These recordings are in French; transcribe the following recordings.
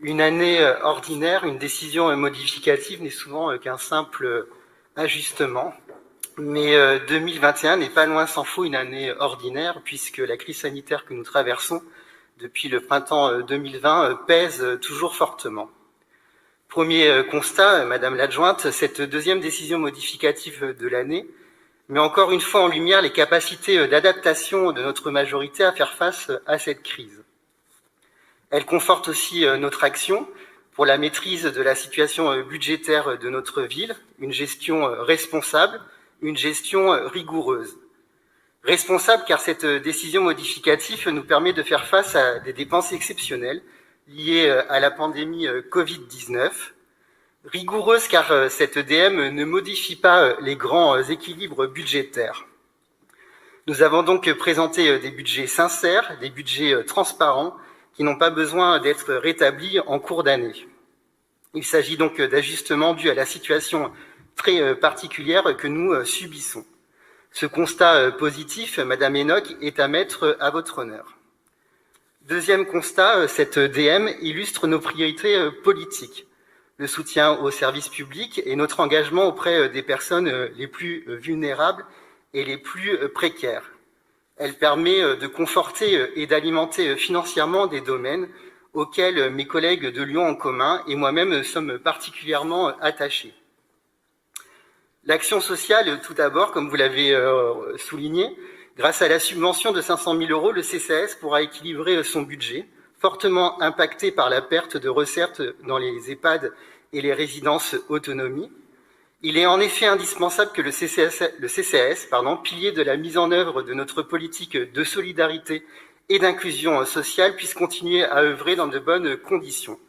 Une année ordinaire, une décision modificative n'est souvent qu'un simple ajustement. Mais 2021 n'est pas loin s'en faut une année ordinaire, puisque la crise sanitaire que nous traversons depuis le printemps 2020 pèse toujours fortement. Premier constat, Madame l'adjointe, cette deuxième décision modificative de l'année met encore une fois en lumière les capacités d'adaptation de notre majorité à faire face à cette crise. Elle conforte aussi notre action pour la maîtrise de la situation budgétaire de notre ville, une gestion responsable, une gestion rigoureuse. Responsable car cette décision modificative nous permet de faire face à des dépenses exceptionnelles liées à la pandémie Covid-19. Rigoureuse car cette DM ne modifie pas les grands équilibres budgétaires. Nous avons donc présenté des budgets sincères, des budgets transparents, qui n'ont pas besoin d'être rétablis en cours d'année. Il s'agit donc d'ajustements dus à la situation très particulière que nous subissons. Ce constat positif, Madame Enoch, est à mettre à votre honneur. Deuxième constat, cette DM illustre nos priorités politiques, le soutien aux services publics et notre engagement auprès des personnes les plus vulnérables et les plus précaires. Elle permet de conforter et d'alimenter financièrement des domaines auxquels mes collègues de Lyon en commun et moi-même sommes particulièrement attachés. L'action sociale, tout d'abord, comme vous l'avez souligné, grâce à la subvention de 500 000 €, le CCAS pourra équilibrer son budget, fortement impacté par la perte de recettes dans les EHPAD et les résidences autonomie. Il est en effet indispensable que le CCAS, pilier de la mise en œuvre de notre politique de solidarité et d'inclusion sociale, puisse continuer à œuvrer dans de bonnes conditions.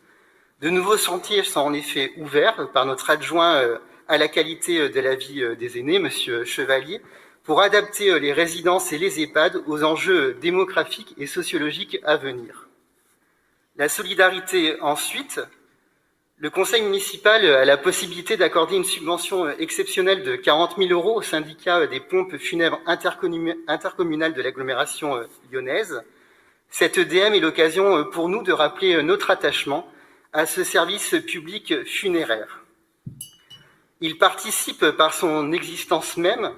De nouveaux chantiers sont en effet ouverts par notre adjoint à la qualité de la vie des aînés, Monsieur Chevalier, pour adapter les résidences et les EHPAD aux enjeux démographiques et sociologiques à venir. La solidarité ensuite. Le conseil municipal a la possibilité d'accorder une subvention exceptionnelle de 40 000 € au syndicat des pompes funèbres intercommunales de l'agglomération lyonnaise. Cette DM est l'occasion pour nous de rappeler notre attachement à ce service public funéraire. Il participe par son existence même,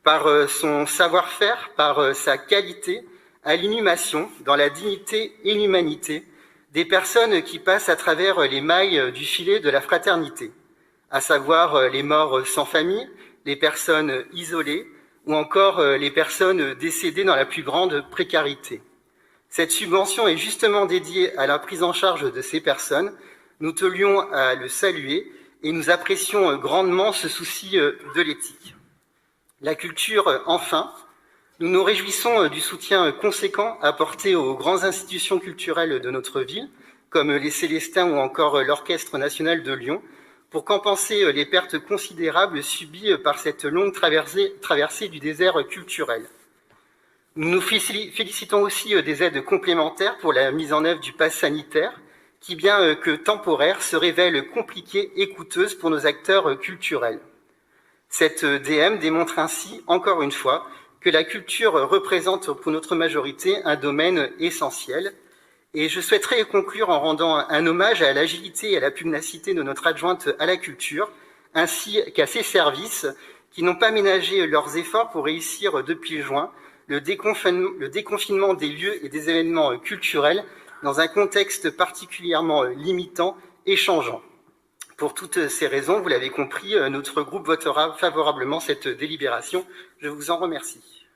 par son savoir-faire, par sa qualité, à l'inhumation dans la dignité et l'humanité des personnes qui passent à travers les mailles du filet de la fraternité, à savoir les morts sans famille, les personnes isolées ou encore les personnes décédées dans la plus grande précarité. Cette subvention est justement dédiée à la prise en charge de ces personnes. Nous tenions à le saluer et nous apprécions grandement ce souci de l'éthique. La culture, enfin. Nous nous réjouissons du soutien conséquent apporté aux grandes institutions culturelles de notre ville, comme les Célestins ou encore l'Orchestre national de Lyon, pour compenser les pertes considérables subies par cette longue traversée du désert culturel. Nous nous félicitons aussi des aides complémentaires pour la mise en œuvre du pass sanitaire, qui, bien que temporaire, se révèle compliquée et coûteuse pour nos acteurs culturels. Cette DM démontre ainsi, encore une fois, que la culture représente pour notre majorité un domaine essentiel. Et je souhaiterais conclure en rendant un hommage à l'agilité et à la pugnacité de notre adjointe à la culture, ainsi qu'à ses services qui n'ont pas ménagé leurs efforts pour réussir depuis juin le déconfinement des lieux et des événements culturels dans un contexte particulièrement limitant et changeant. Pour toutes ces raisons, vous l'avez compris, notre groupe votera favorablement cette délibération. Je vous en remercie.